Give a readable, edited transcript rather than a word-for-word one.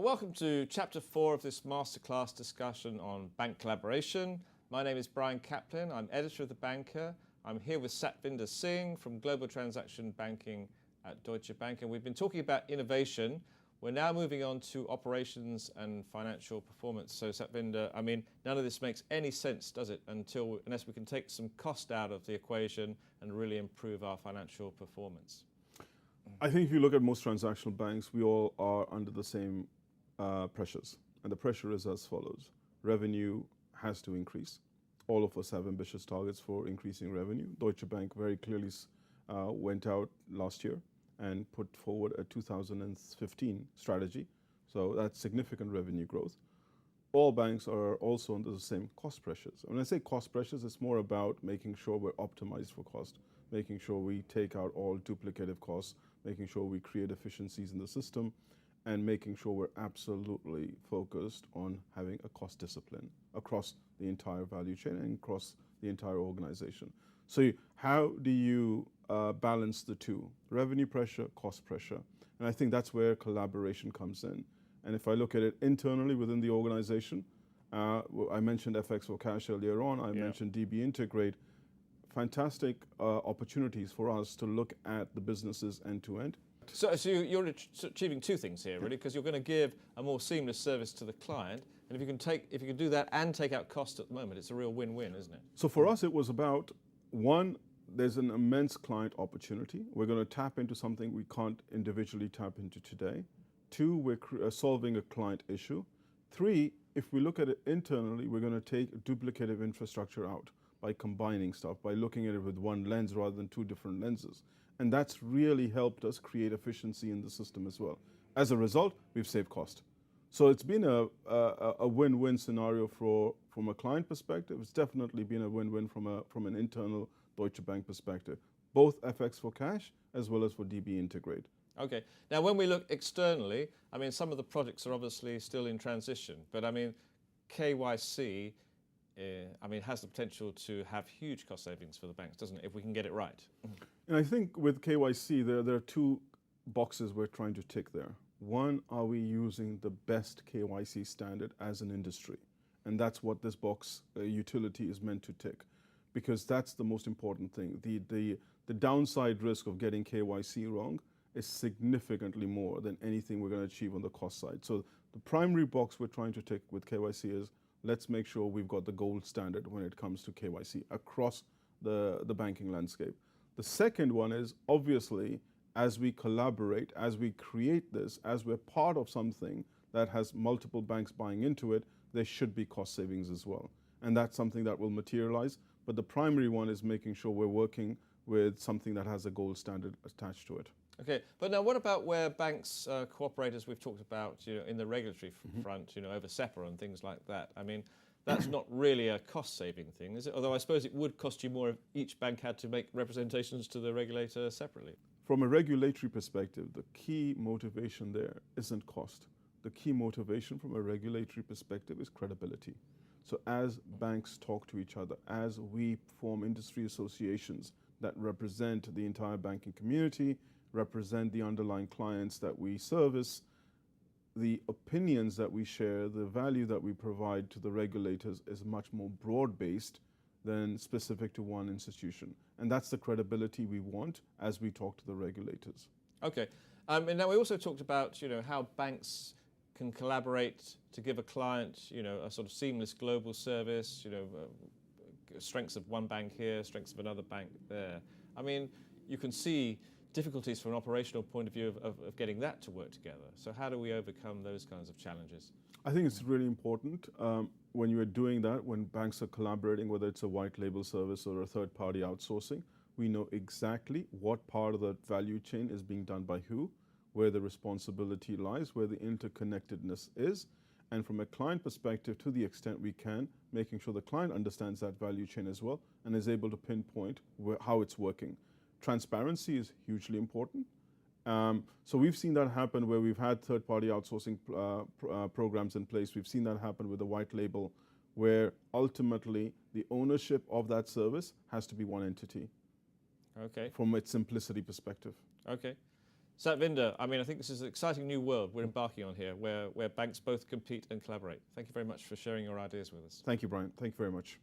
Welcome to Chapter 4 of this masterclass discussion on bank collaboration. My name is Brian Caplen. I'm editor of The Banker. I'm here with Satvinder Singh from Global Transaction Banking at Deutsche Bank, and we've been talking about innovation. We're now moving on to operations and financial performance. So Satvinder, I mean, none of this makes any sense, does it, unless we can take some cost out of the equation and really improve our financial performance? I think if you look at most transactional banks, we all are under the same pressures. And the pressure is as follows. Revenue has to increase. All of us have ambitious targets for increasing revenue. Deutsche Bank very clearly went out last year and put forward a 2015 strategy. So that's significant revenue growth. All banks are also under the same cost pressures. When I say cost pressures, it's more about making sure we're optimized for cost, making sure we take out all duplicative costs, making sure we create efficiencies in the system, and making sure we're absolutely focused on having a cost discipline across the entire value chain and across the entire organization. So how do you balance the two? Revenue pressure, cost pressure. And I think that's where collaboration comes in. And if I look at it internally within the organization, I mentioned FX for Cash earlier on, I mentioned DB Integrate, fantastic opportunities for us to look at the businesses end to end. So you're achieving two things here, really, because you're going to give a more seamless service to the client, and if you can do that and take out cost at the moment, it's a real win-win, isn't it? So for us, it was about, one, there's an immense client opportunity. We're going to tap into something we can't individually tap into today. Two, we're solving a client issue. Three, if we look at it internally, we're going to take duplicative infrastructure out by combining stuff, by looking at it with one lens rather than two different lenses. And that's really helped us create efficiency in the system as well. As a result, we've saved cost. So it's been a win-win scenario from a client perspective. It's definitely been a win-win from an internal Deutsche Bank perspective, both FX for Cash as well as for DB Integrate. Okay. Now, when we look externally, I mean, some of the projects are obviously still in transition, but I mean, KYC, has the potential to have huge cost savings for the banks, doesn't it, if we can get it right? And I think with KYC, there are two boxes we're trying to tick there. One, are we using the best KYC standard as an industry? And that's what this box utility is meant to tick, because that's the most important thing. The downside risk of getting KYC wrong is significantly more than anything we're going to achieve on the cost side. So the primary box we're trying to tick with KYC is, let's make sure we've got the gold standard when it comes to KYC across the banking landscape. The second one is, obviously, as we collaborate, as we create this, as we're part of something that has multiple banks buying into it, there should be cost savings as well. And that's something that will materialize. But the primary one is making sure we're working with something that has a gold standard attached to it. Okay, but now what about where banks, cooperators, we've talked about, in the regulatory front, over SEPA and things like that. I mean, that's not really a cost-saving thing, is it? Although I suppose it would cost you more if each bank had to make representations to the regulator separately. From a regulatory perspective, the key motivation there isn't cost. The key motivation from a regulatory perspective is credibility. So as banks talk to each other, as we form industry associations that represent the entire banking community, represent the underlying clients that we service, the opinions that we share, the value that we provide to the regulators is much more broad-based than specific to one institution. And that's the credibility we want as we talk to the regulators. Okay. And now we also talked about, how banks can collaborate to give a client, a sort of seamless global service, strengths of one bank here, strengths of another bank there. I mean, you can see difficulties from an operational point of view of getting that to work together. So how do we overcome those kinds of challenges? I think it's really important when you are doing that, when banks are collaborating, whether it's a white label service or a third-party outsourcing, we know exactly what part of the value chain is being done by who, where the responsibility lies, where the interconnectedness is, and from a client perspective, to the extent we can, making sure the client understands that value chain as well and is able to pinpoint how it's working. Transparency is hugely important. So we've seen that happen where we've had third-party outsourcing programs in place. We've seen that happen with a white label where ultimately the ownership of that service has to be one entity. Okay. From its simplicity perspective. Okay. Satvinder, I mean, I think this is an exciting new world we're embarking on here, where banks both compete and collaborate. Thank you very much for sharing your ideas with us. Thank you, Brian. Thank you very much.